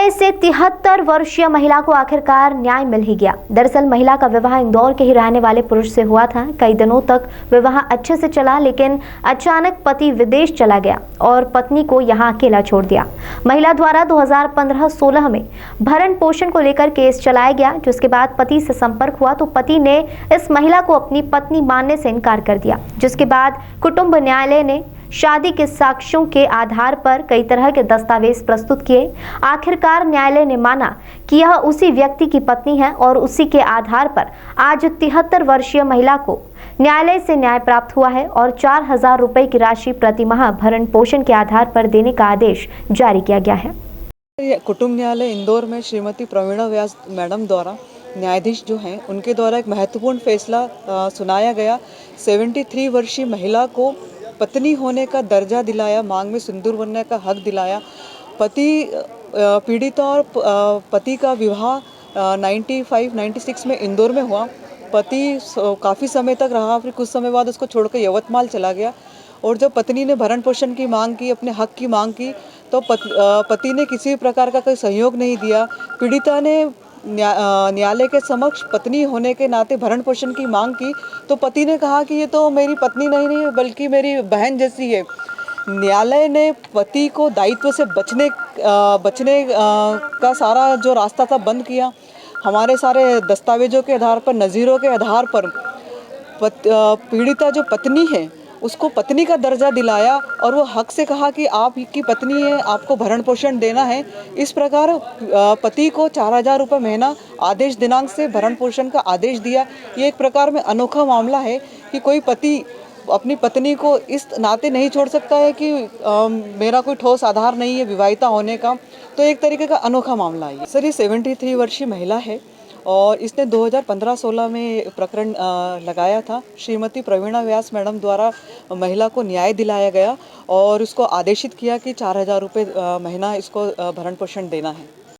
न्यायालय से 73 वर्षीय महिला को आखिरकार न्याय मिल ही गया। दरअसल महिला का विवाह इंदौर के ही रहने वाले पुरुष से हुआ था। कई दिनों तक विवाह अच्छे से चला, लेकिन अचानक पति विदेश चला गया और पत्नी को यहां अकेला छोड़ दिया। महिला द्वारा 2015-16 में भरण पोषण को लेकर केस चलाया गया, जिसके बाद पति से संपर्क हुआ तो पति ने इस महिला को अपनी पत्नी मानने से इनकार कर दिया, जिसके बाद कुटुंब न्यायालय ने शादी के साक्ष्यों के आधार पर कई तरह के दस्तावेज प्रस्तुत किए। आखिरकार न्यायालय ने माना कि यह उसी व्यक्ति की पत्नी है और उसी के आधार पर आज 73 वर्षीय महिला को न्यायालय से न्याय प्राप्त हुआ है और 4,000 रुपए की राशि प्रति माह भरण पोषण के आधार पर देने का आदेश जारी किया गया है। कुटुंब न्यायालय इंदौर में श्रीमती प्रवीणा व्यास मैडम द्वारा न्यायाधीश जो हैं उनके द्वारा एक महत्वपूर्ण फैसला सुनाया गया। 73 वर्षीय महिला को पत्नी होने का दर्जा दिलाया, मांग में सिंदूर बनने का हक दिलाया। पीड़िता और पति का विवाह 95-96 में इंदौर में हुआ। पति काफ़ी समय तक रहा, फिर कुछ समय बाद उसको छोड़कर यवतमाल चला गया और जब पत्नी ने भरण पोषण की मांग की, अपने हक की मांग की, तो पति ने किसी भी प्रकार का कोई सहयोग नहीं दिया। पीड़िता ने न्यायालय के समक्ष पत्नी होने के नाते भरण पोषण की मांग की तो पति ने कहा कि ये तो मेरी पत्नी नहीं है बल्कि मेरी बहन जैसी है। न्यायालय ने पति को दायित्व से बचने का सारा जो रास्ता था बंद किया। हमारे सारे दस्तावेजों के आधार पर, नज़ीरों के आधार पर पीड़िता जो पत्नी है उसको पत्नी का दर्जा दिलाया और वो हक से कहा कि आप की पत्नी है, आपको भरण पोषण देना है। इस प्रकार पति को 4,000 रुपये महीना आदेश दिनांक से भरण पोषण का आदेश दिया। ये एक प्रकार में अनोखा मामला है कि कोई पति अपनी पत्नी को इस नाते नहीं छोड़ सकता है कि मेरा कोई ठोस आधार नहीं है विवाहिता होने का, तो एक तरीके का अनोखा मामला है। सर, ये 73 वर्षीय महिला है और इसने 2015-16 में प्रकरण लगाया था। श्रीमती प्रवीणा व्यास मैडम द्वारा महिला को न्याय दिलाया गया और उसको आदेशित किया कि 4,000 रुपये महीना इसको भरण पोषण देना है।